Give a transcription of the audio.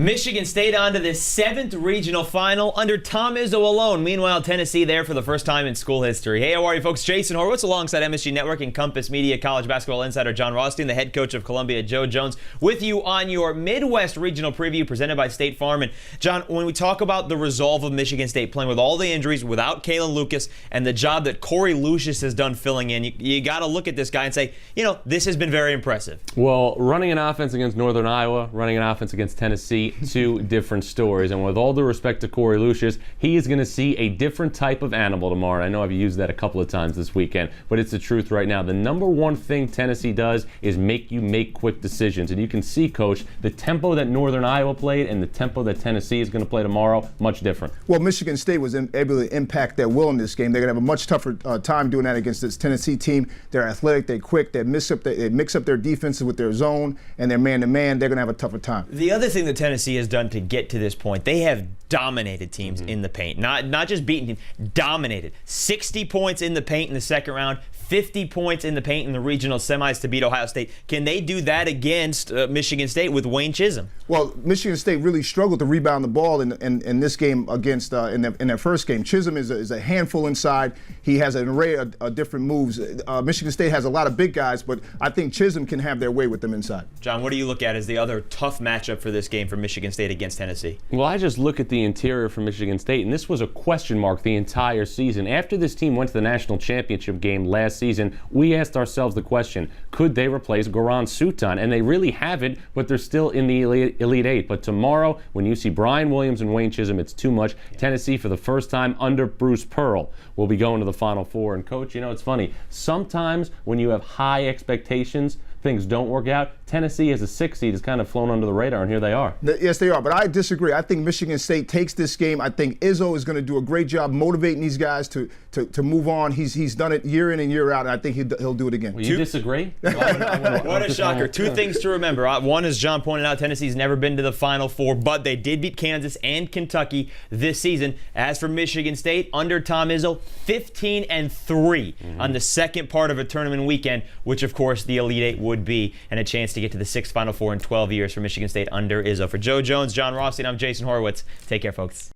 Michigan State on to the 7th regional final under Tom Izzo alone. Meanwhile, Tennessee there for the first time in school history. Hey, how are you folks? Jason Horowitz alongside MSG Network and Compass Media college basketball insider John Rothstein, the head coach of Columbia, Joe Jones, with you on your Midwest regional preview presented by State Farm. And John, when we talk about the resolve of Michigan State playing with all the injuries, without Kalen Lucas, and the job that Corey Lucius has done filling in, you got to look at this guy and say, this has been very impressive. Well, running an offense against Northern Iowa, running an offense against Tennessee, two different stories. And with all due respect to Corey Lucius, he is going to see a different type of animal tomorrow. And I know I've used that a couple of times this weekend, but it's the truth right now. The number one thing Tennessee does is make you make quick decisions. And you can see, Coach, the tempo that Northern Iowa played and the tempo that Tennessee is going to play tomorrow, much different. Well, Michigan State was able to impact their will in this game. They're going to have a much tougher time doing that against this Tennessee team. They're athletic, they're quick, they mix up their defenses with their zone and their man-to-man. They're going to have a tougher time. The other thing that Tennessee has done to get to this point, they have dominated teams in the paint. Not just beaten teams, dominated. 60 points in the paint in the second round, 50 points in the paint in the regional semis to beat Ohio State. Can they do that against Michigan State with Wayne Chisholm? Well, Michigan State really struggled to rebound the ball in this game against in their first game. Chisholm is a handful inside. He has an array of different moves. Michigan State has a lot of big guys, but I think Chisholm can have their way with them inside. John, what do you look at as the other tough matchup for this game for Michigan State against Tennessee? Well, I just look at the interior for Michigan State, and this was a question mark the entire season. After this team went to the national championship game last season, we asked ourselves the question, could they replace Goran Suton? And they really haven't, but they're still in the Elite Eight. But tomorrow, when you see Brian Williams and Wayne Chisholm, it's too much. Tennessee, for the first time under Bruce Pearl, will be going to the Final Four. And, Coach, it's funny. Sometimes when you have high expectations, things don't work out. Tennessee as a 6 seed has kind of flown under the radar, and here they are. Yes, they are, but I disagree. I think Michigan State takes this game. I think Izzo is going to do a great job motivating these guys to move on. He's done it year in and year out, and I think he'll do it again. Well, you disagree? What a shocker. Two things to remember. One, as John pointed out, Tennessee's never been to the Final Four, but they did beat Kansas and Kentucky this season. As for Michigan State, under Tom Izzo, 15-3 on the second part of a tournament weekend, which, of course, the Elite Eight would be, and a chance to get to the 6th Final Four in 12 years for Michigan State under Izzo. For Joe Jones, John Rothstein, I'm Jason Horowitz. Take care, folks.